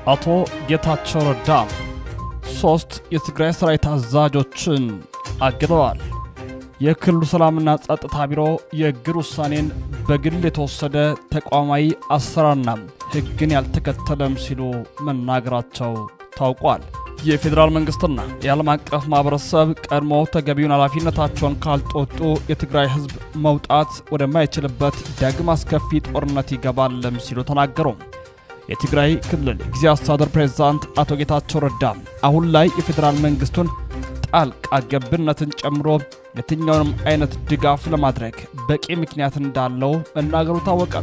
አቶ ጌታቸው ረዳ ሶስት የትግራይ ሰራዊት አዛዦችን አግደዋል። የክልሉ ሰላምና ጸጥታ ቢሮ የእግድ ውሳኔን በግል የተወሰደ ተቋማዊ አሰራርና ሕግን ያልተከተለም ሲሉ መናገራቸው ታውቋል። የፌዴራል መንግስትና የዓለም አቀፍ ማህበረሰብ ቀድሞ ተገቢውን ኃላፊነታቸውን ካልተወጡ የትግራይ ህዝብ መውጣት ወደማይችልበት ዳግም አስከፊ ጦርነት ይገባልም ሲሉ ተናገሩ። የትግራይ ክልል ጊዜያዊ አስተዳደር ፕሬዝዳንት አቶ ጌታቸው ረዳ አሁን ላይ የፌዴራል መንግስቱን ጣልቃ ገብነትን ጨምሮ የትኛውንም አይነት ድጋፍ ለማድረግ በቂ ምክንያት እንዳለው መናገሩ ታወቀ።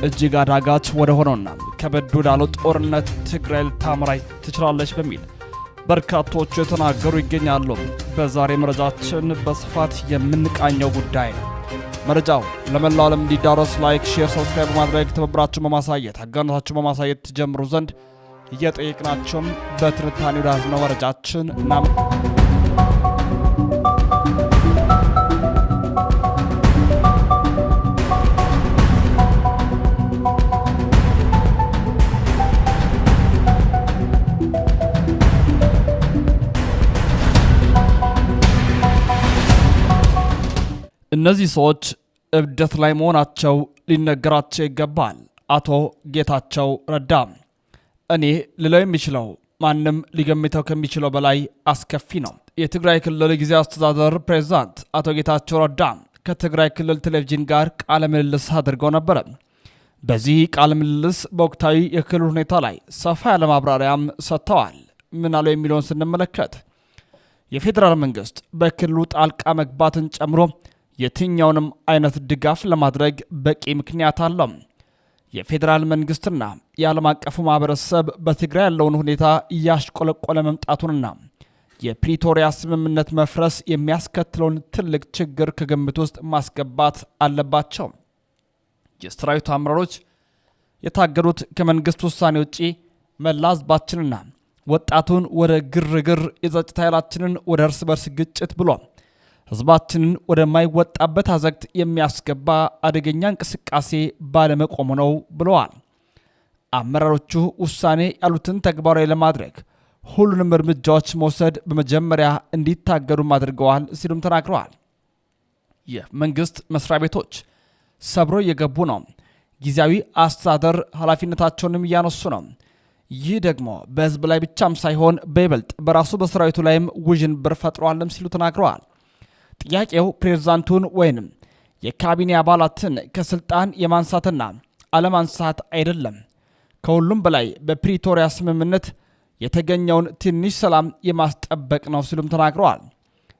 እጅግ አዳጋች ወደ ሆነውና ከበድ ወዳለው ጦርነት ትግራይ ልታመራ ትችላለች በሚል በርካቶቹ የተናገሩ ይገኛሉ። በዛሬ መረጃችን በስፋት የምንቃኘው ጉዳይ ነው። መረጃው ለመላው ዓለም እንዲዳረስ ላይክ፣ ሼር፣ ሰብስክራይብ በማድረግ ትብብራችሁን በማሳየት አጋርነታችሁን በማሳየት ትጀምሩ ዘንድ እየጠየቅናችሁም በትንታኔ ወደ ያዝነው መረጃችን እነዚህ ሰዎች እብደት ላይ መሆናቸው ሊነገራቸው ይገባል። አቶ ጌታቸው ረዳ እኔ ልለው የሚችለው ማንም ሊገምተው ከሚችለው በላይ አስከፊ ነው። የትግራይ ክልል ጊዜያዊ አስተዳደር ፕሬዝዳንት አቶ ጌታቸው ረዳ ከትግራይ ክልል ቴሌቪዥን ጋር ቃለ ምልልስ አድርገው ነበር። በዚህ ቃለ ምልልስ በወቅታዊ የክልል ሁኔታ ላይ ሰፋ ያለ ማብራሪያም ሰጥተዋል። ምን አለው የሚለውን ስንመለከት የፌዴራል መንግስት በክልሉ ጣልቃ መግባትን ጨምሮ የትኛውንም አይነት ድጋፍ ለማድረግ በቂ ምክንያት አለው። የፌዴራል መንግስትና የዓለም አቀፉ ማህበረሰብ በትግራይ ያለውን ሁኔታ እያሽቆለቆለ መምጣቱንና የፕሪቶሪያ ስምምነት መፍረስ የሚያስከትለውን ትልቅ ችግር ከግምት ውስጥ ማስገባት አለባቸው። የሰራዊቱ አመራሮች የታገዱት ከመንግስት ውሳኔ ውጪ መላ ህዝባችንና ወጣቱን ወደ ግርግር፣ የጸጥታ ኃይላችንን ወደ እርስ በርስ ግጭት ብሎ ህዝባችንን ወደማይወጣበት አዘቅት የሚያስገባ አደገኛ እንቅስቃሴ ባለመቆሙ ነው ብለዋል። አመራሮቹ ውሳኔ ያሉትን ተግባራዊ ለማድረግ ሁሉንም እርምጃዎች መውሰድ በመጀመሪያ እንዲታገዱም አድርገዋል ሲሉም ተናግረዋል። የመንግስት መስሪያ ቤቶች ሰብሮ እየገቡ ነው። ጊዜያዊ አስተዳደር ኃላፊነታቸውንም እያነሱ ነው። ይህ ደግሞ በህዝብ ላይ ብቻም ሳይሆን በይበልጥ በራሱ በሰራዊቱ ላይም ውዥንብር ፈጥሯልም ሲሉ ተናግረዋል። ጥያቄው ፕሬዝዳንቱን ወይንም የካቢኔ አባላትን ከስልጣን የማንሳትና አለማንሳት አይደለም። ከሁሉም በላይ በፕሪቶሪያ ስምምነት የተገኘውን ትንሽ ሰላም የማስጠበቅ ነው ሲሉም ተናግረዋል።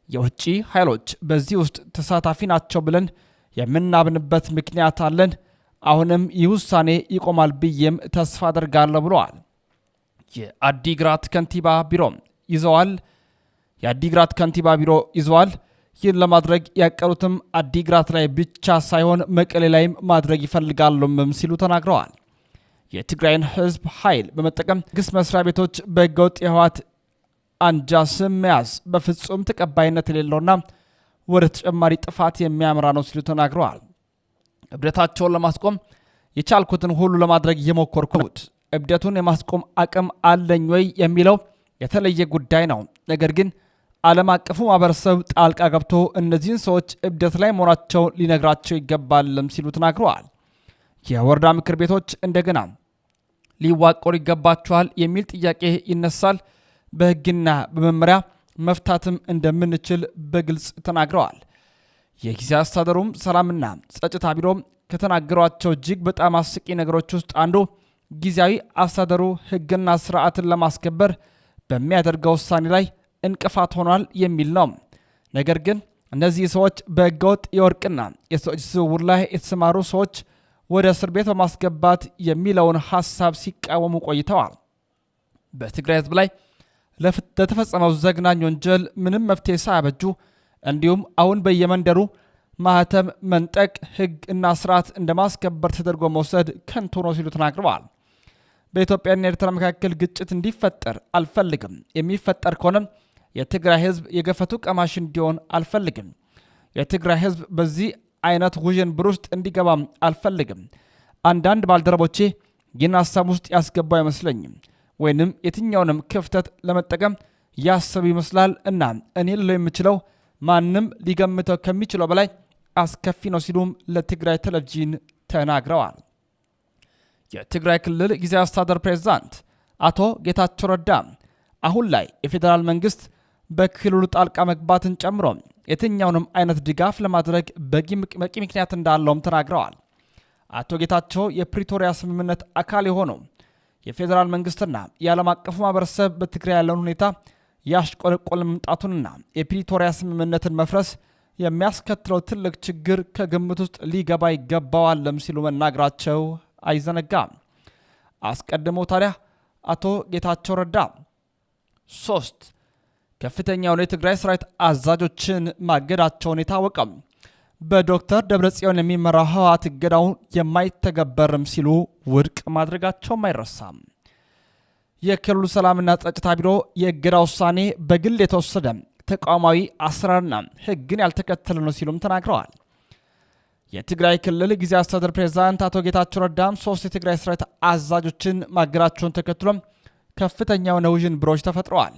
የውጭ ኃይሎች በዚህ ውስጥ ተሳታፊ ናቸው ብለን የምናምንበት ምክንያት አለን። አሁንም ይህ ውሳኔ ይቆማል ብዬም ተስፋ አደርጋለሁ ብለዋል። የአዲግራት ከንቲባ ቢሮ ይዘዋል። ይህን ለማድረግ ያቀሩትም አዲግራት ላይ ብቻ ሳይሆን መቀሌ ላይም ማድረግ ይፈልጋሉም ሲሉ ተናግረዋል። የትግራይን ህዝብ ኃይል በመጠቀም መንግስት መስሪያ ቤቶች በህገወጥ የህወሓት አንጃ ስም መያዝ በፍጹም ተቀባይነት የሌለውና ወደ ተጨማሪ ጥፋት የሚያመራ ነው ሲሉ ተናግረዋል። እብደታቸውን ለማስቆም የቻልኩትን ሁሉ ለማድረግ የሞከርኩት እብደቱን የማስቆም አቅም አለኝ ወይ የሚለው የተለየ ጉዳይ ነው። ነገር ግን ዓለም አቀፉ ማህበረሰብ ጣልቃ ገብቶ እነዚህን ሰዎች እብደት ላይ መሆናቸው ሊነግራቸው ይገባልም ሲሉ ተናግረዋል። የወረዳ ምክር ቤቶች እንደገና ሊዋቀሩ ይገባቸዋል የሚል ጥያቄ ይነሳል። በህግና በመመሪያ መፍታትም እንደምንችል በግልጽ ተናግረዋል። የጊዜያዊ አስተዳደሩም ሰላምና ጸጥታ ቢሮ ከተናገሯቸው እጅግ በጣም አስቂ ነገሮች ውስጥ አንዱ ጊዜያዊ አስተዳደሩ ህግና ስርዓትን ለማስከበር በሚያደርገው ውሳኔ ላይ እንቅፋት ሆኗል የሚል ነው። ነገር ግን እነዚህ ሰዎች በህገወጥ የወርቅና የሰዎች ዝውውር ላይ የተሰማሩ ሰዎች ወደ እስር ቤት በማስገባት የሚለውን ሐሳብ ሲቃወሙ ቆይተዋል። በትግራይ ህዝብ ላይ ለተፈጸመው ዘግናኝ ወንጀል ምንም መፍትሄ ሳያበጁ እንዲሁም አሁን በየመንደሩ ማህተም መንጠቅ ህግ እና ስርዓት እንደማስከበር ተደርጎ መውሰድ ከንቱ ነው ሲሉ ተናግረዋል። በኢትዮጵያና ኤርትራ መካከል ግጭት እንዲፈጠር አልፈልግም። የሚፈጠር ከሆነም የትግራይ ህዝብ የገፈቱ ቀማሽ እንዲሆን አልፈልግም። የትግራይ ህዝብ በዚህ አይነት ውዥንብር ውስጥ እንዲገባም አልፈልግም። አንዳንድ ባልደረቦቼ ይህን ሀሳብ ውስጥ ያስገባው አይመስለኝም ወይንም የትኛውንም ክፍተት ለመጠቀም ያሰብ ይመስላል እና እኔ ልለው የምችለው ማንም ሊገምተው ከሚችለው በላይ አስከፊ ነው ሲሉም ለትግራይ ቴሌቪዥን ተናግረዋል። የትግራይ ክልል ጊዜያዊ አስተዳደር ፕሬዝዳንት አቶ ጌታቸው ረዳ አሁን ላይ የፌዴራል መንግስት በክልሉ ጣልቃ መግባትን ጨምሮ የትኛውንም አይነት ድጋፍ ለማድረግ በቂ ምክንያት እንዳለውም ተናግረዋል። አቶ ጌታቸው የፕሪቶሪያ ስምምነት አካል የሆነው የፌዴራል መንግስትና የዓለም አቀፉ ማህበረሰብ በትግራይ ያለውን ሁኔታ ያሽቆለቆለ መምጣቱንና የፕሪቶሪያ ስምምነትን መፍረስ የሚያስከትለው ትልቅ ችግር ከግምት ውስጥ ሊገባ ይገባዋልም ሲሉ መናገራቸው አይዘነጋም። አስቀድሞ ታዲያ አቶ ጌታቸው ረዳ 3 ከፍተኛውን የትግራይ ሰራዊት አዛዦችን ማገዳቸውን የታወቀም በዶክተር ደብረጽዮን የሚመራው ህወሓት እገዳውን የማይተገበርም ሲሉ ውድቅ ማድረጋቸውም አይረሳም። የክልሉ ሰላምና ጸጥታ ቢሮ የእገዳ ውሳኔ በግል የተወሰደ ተቋማዊ አሰራርና ህግን ያልተከተለ ነው ሲሉም ተናግረዋል። የትግራይ ክልል ጊዜያዊ አስተዳደር ፕሬዝዳንት አቶ ጌታቸው ረዳም 3 የትግራይ ሰራዊት አዛዦችን ማገዳቸውን ተከትሎም ከፍተኛ ውዥንብሮች ተፈጥረዋል።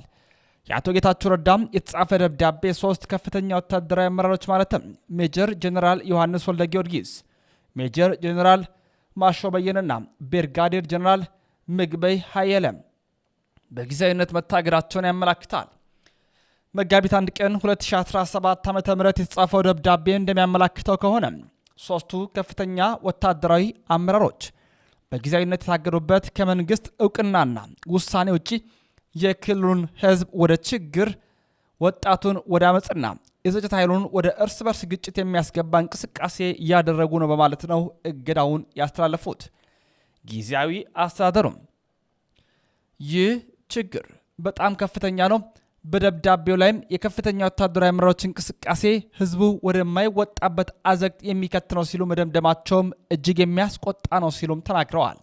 የአቶ ጌታቸው ረዳም የተጻፈ ደብዳቤ 3 ከፍተኛ ወታደራዊ አመራሮች ማለትም ሜጀር ጀነራል ዮሐንስ ወልደ ጊዮርጊስ፣ ሜጀር ጀነራል ማሾ በየነና ብርጋዴር ጀነራል ምግበይ ኃይለም በጊዜያዊነት መታገዳቸውን ያመላክታል። መጋቢት 1 ቀን 2017 ዓ.ም የተጻፈው ደብዳቤ እንደሚያመላክተው ከሆነ 3ቱ ከፍተኛ ወታደራዊ አመራሮች በጊዜያዊነት የታገዱበት ከመንግስት እውቅናና ውሳኔ ውጪ የክልሉን ህዝብ ወደ ችግር፣ ወጣቱን ወደ አመጽና የጸጥታ ኃይሉን ወደ እርስ በርስ ግጭት የሚያስገባ እንቅስቃሴ እያደረጉ ነው በማለት ነው እገዳውን ያስተላለፉት። ጊዜያዊ አስተዳደሩም ይህ ችግር በጣም ከፍተኛ ነው፣ በደብዳቤው ላይም የከፍተኛ ወታደራዊ አመራሮች እንቅስቃሴ ህዝቡ ወደማይወጣበት አዘቅት የሚከት ነው ሲሉ መደምደማቸውም እጅግ የሚያስቆጣ ነው ሲሉም ተናግረዋል።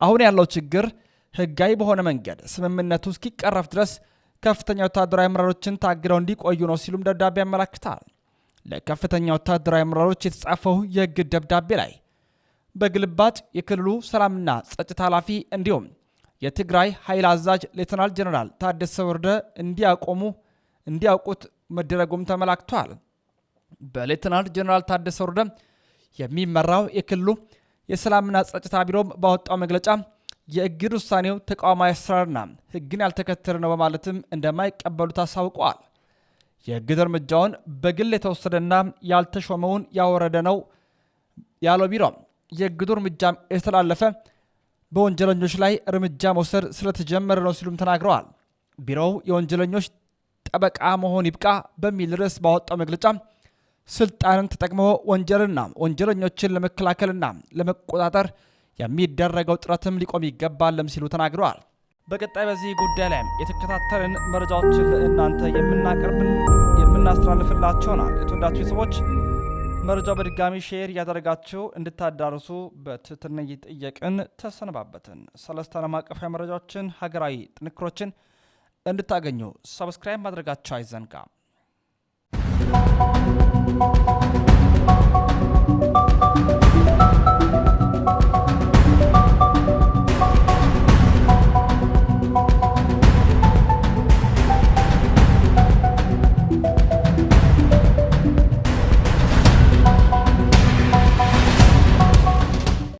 አሁን ያለው ችግር ህጋዊ በሆነ መንገድ ስምምነቱ እስኪቀረፍ ድረስ ከፍተኛ ወታደራዊ አመራሮችን ታግደው እንዲቆዩ ነው ሲሉም ደብዳቤ ያመላክታል። ለከፍተኛ ወታደራዊ አመራሮች የተጻፈው የህግ ደብዳቤ ላይ በግልባጭ የክልሉ ሰላምና ጸጥታ ኃላፊ እንዲሁም የትግራይ ኃይል አዛዥ ሌተናል ጀነራል ታደሰ ወረደ እንዲያውቁት መደረጉም ተመላክቷል። በሌተናል ጀነራል ታደሰ ወረደ የሚመራው የክልሉ የሰላምና ጸጥታ ቢሮም ባወጣው መግለጫ የእግድ ውሳኔው ተቋማዊ አሰራርና ህግን ያልተከተለ ነው በማለትም እንደማይቀበሉት አሳውቀዋል። የእግድ እርምጃውን በግል የተወሰደና ያልተሾመውን ያወረደ ነው ያለው ቢሮ የእግዱ እርምጃ የተላለፈ በወንጀለኞች ላይ እርምጃ መውሰድ ስለተጀመረ ነው ሲሉም ተናግረዋል። ቢሮው የወንጀለኞች ጠበቃ መሆን ይብቃ በሚል ርዕስ ባወጣው መግለጫ ስልጣንን ተጠቅሞ ወንጀልና ወንጀለኞችን ለመከላከልና ለመቆጣጠር የሚደረገው ጥረትም ሊቆም ይገባልም ሲሉ ተናግረዋል። በቀጣይ በዚህ ጉዳይ ላይ የተከታተልን መረጃዎችን ለእናንተ የምናስተላልፍላችሁናል። የተወዳችሁ ሰዎች መረጃው በድጋሚ ሼር ያደረጋችሁ እንድታዳርሱ በትህትና እየጠየቅን ተሰነባበትን። ሰለስተ ዓለም አቀፋዊ መረጃዎችን፣ ሀገራዊ ጥንክሮችን እንድታገኙ ሰብስክራይብ ማድረጋችሁ አይዘንጋ።